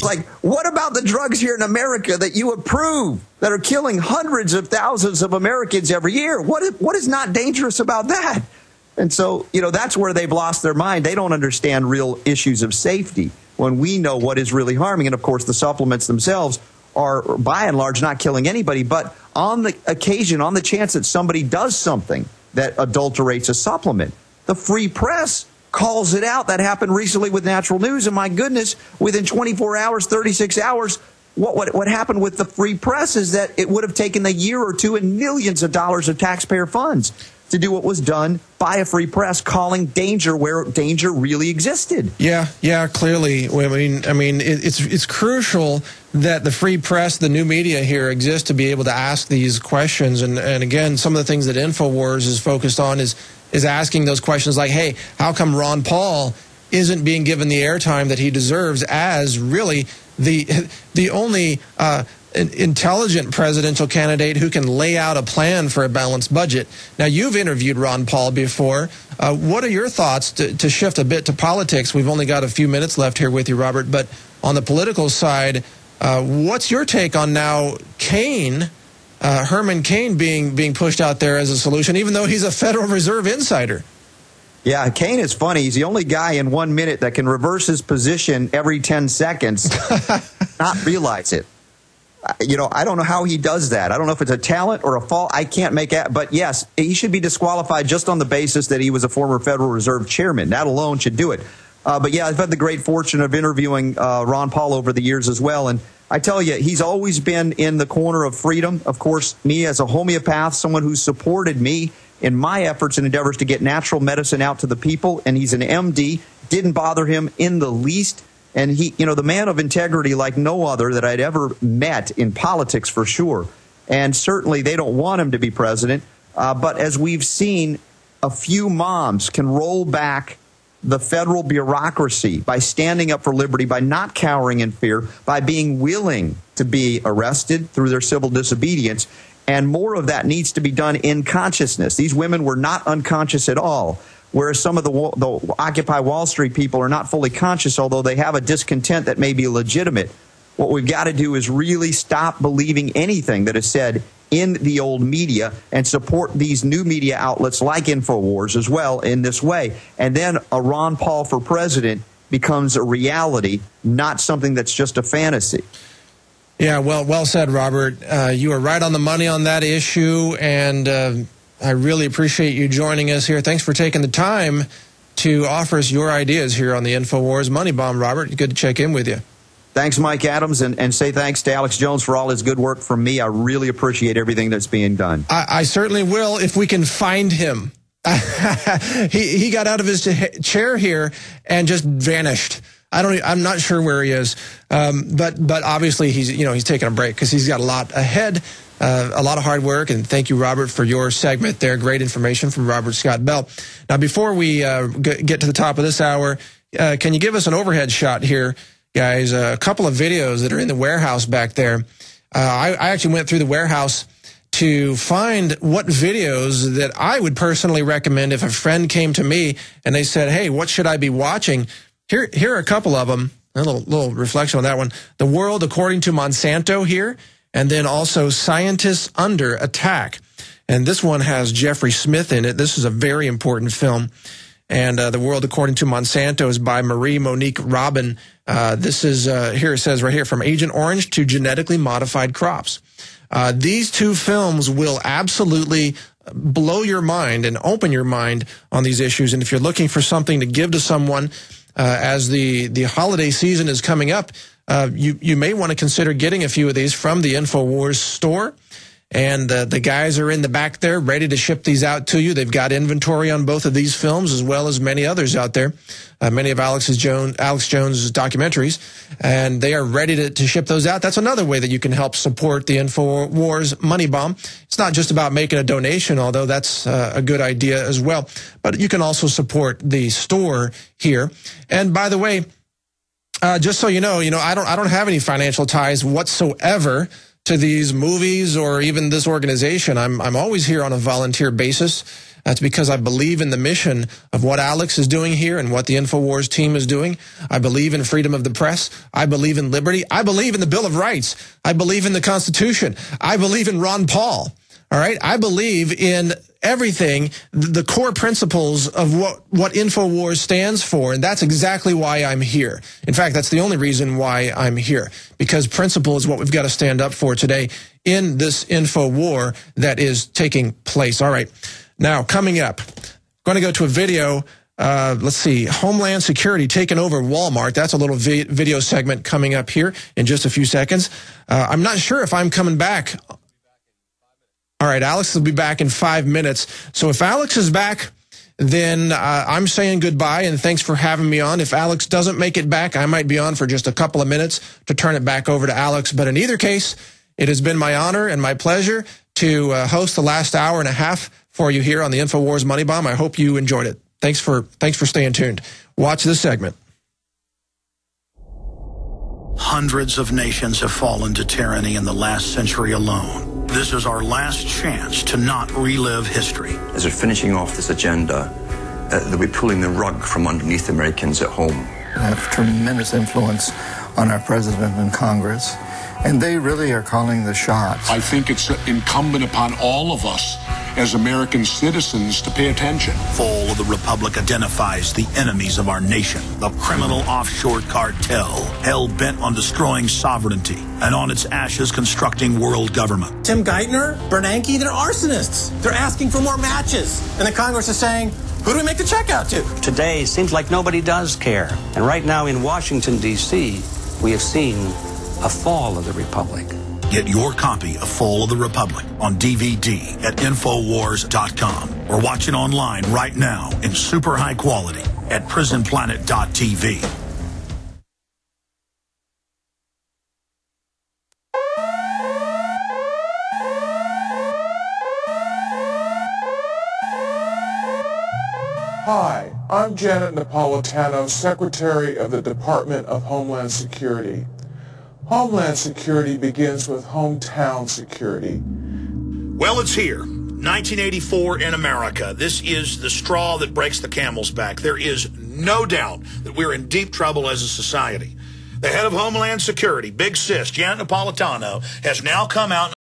Like, what about the drugs here in America that you approve that are killing hundreds of thousands of Americans every year? What is not dangerous about that? And so, that's where they've lost their mind. They don't understand real issues of safety when we know what is really harming. And, of course, the supplements themselves are, by and large, not killing anybody. But on the occasion, on the chance that somebody does something that adulterates a supplement, the free press calls it out. That happened recently with Natural News, and my goodness, within 24 hours, 36 hours, what happened with the free press is that it would have taken a year or two and millions of dollars of taxpayer funds to do what was done by a free press, calling danger where danger really existed. Yeah, clearly. I mean, it's crucial that the free press, the new media here, exists to be able to ask these questions. And again, some of the things that InfoWars is focused on is asking those questions like, hey, how come Ron Paul isn't being given the airtime that he deserves as really the only intelligent presidential candidate who can lay out a plan for a balanced budget? Now, you've interviewed Ron Paul before. What are your thoughts to shift a bit to politics? We've only got a few minutes left here with you, Robert, but on the political side, what's your take on now Herman Cain being pushed out there as a solution, even though he's a Federal Reserve insider? Yeah, Cain is funny. He's the only guy in 1 minute that can reverse his position every 10 seconds, not realize it. I don't know how he does that. I don't know if it's a talent or a fault. I can't make it. But yes, he should be disqualified just on the basis that he was a former Federal Reserve chairman. That alone should do it. But yeah, I've had the great fortune of interviewing Ron Paul over the years as well. And I tell you, he's always been in the corner of freedom. Of course, me as a homeopath, someone who supported me in my efforts and endeavors to get natural medicine out to the people. And he's an MD. Didn't bother him in the least. And he, the man of integrity like no other that I'd ever met in politics for sure. And certainly they don't want him to be president. But as we've seen, a few moms can roll back the federal bureaucracy by standing up for liberty, by not cowering in fear, by being willing to be arrested through their civil disobedience. And more of that needs to be done in consciousness. These women were not unconscious at all, whereas some of the Occupy Wall Street people are not fully conscious, although they have a discontent that may be legitimate. What we've got to do is really stop believing anything that is said in the old media and support these new media outlets like InfoWars as well in this way. And then a Ron Paul for president becomes a reality, not something that's just a fantasy. Yeah, well said, Robert. You are right on the money on that issue, and I really appreciate you joining us here. Thanks for taking the time to offer us your ideas here on the InfoWars Money Bomb, Robert. Good to check in with you. Thanks, Mike Adams, and say thanks to Alex Jones for all his good work from me. I really appreciate everything that's being done. I certainly will if we can find him. He got out of his chair here and just vanished. I'm not sure where he is, but obviously he's taking a break because he's got a lot ahead, a lot of hard work. And thank you, Robert, for your segment there. Great information from Robert Scott Bell. Now, before we get to the top of this hour, can you give us an overhead shot here, guys? A couple of videos that are in the warehouse back there. I actually went through the warehouse to find what videos that I would personally recommend if a friend came to me and they said, hey, what should I be watching? Here are a couple of them. A little reflection on that one. The World According to Monsanto here, and then also Scientists Under Attack. And this one has Jeffrey Smith in it. This is a very important film. And The World According to Monsanto is by Marie Monique Robin. This is, here it says right here, From Agent Orange to Genetically Modified Crops. These two films will absolutely blow your mind and open your mind on these issues. And if you're looking for something to give to someone as the holiday season is coming up, you may want to consider getting a few of these from the InfoWars store. And the guys are in the back there ready to ship these out to you. They've got inventory on both of these films as well as many others out there, many of Alex Jones's documentaries, and they are ready to ship those out. That's another way that you can help support the InfoWars Money Bomb. It's not just about making a donation, although that's a good idea as well, but you can also support the store here. And by the way, just so you know, I don't have any financial ties whatsoever to these movies or even this organization. I'm always here on a volunteer basis. That's because I believe in the mission of what Alex is doing here and what the InfoWars team is doing. I believe in freedom of the press. I believe in liberty. I believe in the Bill of Rights. I believe in the Constitution. I believe in Ron Paul. All right. I believe in everything, the core principles of what InfoWars stands for. And that's exactly why I'm here. In fact, that's the only reason why I'm here, because principle is what we've got to stand up for today in this info war that is taking place. All right. Now, coming up, going to go to a video. Let's see, Homeland Security taking over Walmart. That's a little video segment coming up here in just a few seconds. I'm not sure if I'm coming back. All right, Alex will be back in 5 minutes. So if Alex is back, then I'm saying goodbye and thanks for having me on. If Alex doesn't make it back, I might be on for just a couple of minutes to turn it back over to Alex. But in either case, it has been my honor and my pleasure to host the last hour and a half for you here on the InfoWars Money Bomb. I hope you enjoyed it. Thanks for staying tuned. Watch this segment. Hundreds of nations have fallen to tyranny in the last century alone. This is our last chance to not relive history. As we're finishing off this agenda, they'll be pulling the rug from underneath Americans at home. I have tremendous influence on our president and Congress, and they really are calling the shots. I think it's incumbent upon all of us as American citizens to pay attention. Fall of the Republic identifies the enemies of our nation, the criminal offshore cartel, hell-bent on destroying sovereignty, and on its ashes constructing world government. Tim Geithner, Bernanke, they're arsonists. They're asking for more matches. And the Congress is saying, who do we make the check out to? Today, seems like nobody does care. And right now in Washington, D.C., we have seen a fall of the Republic. Get your copy of Fall of the Republic on DVD at Infowars.com or watch it online right now in super high quality at PrisonPlanet.tv. Hi, I'm Janet Napolitano, Secretary of the Department of Homeland Security. Homeland Security begins with hometown security. Well, it's here. 1984 in America. This is the straw that breaks the camel's back. There is no doubt that we're in deep trouble as a society. The head of Homeland Security, Big Sis, Janet Napolitano, has now come out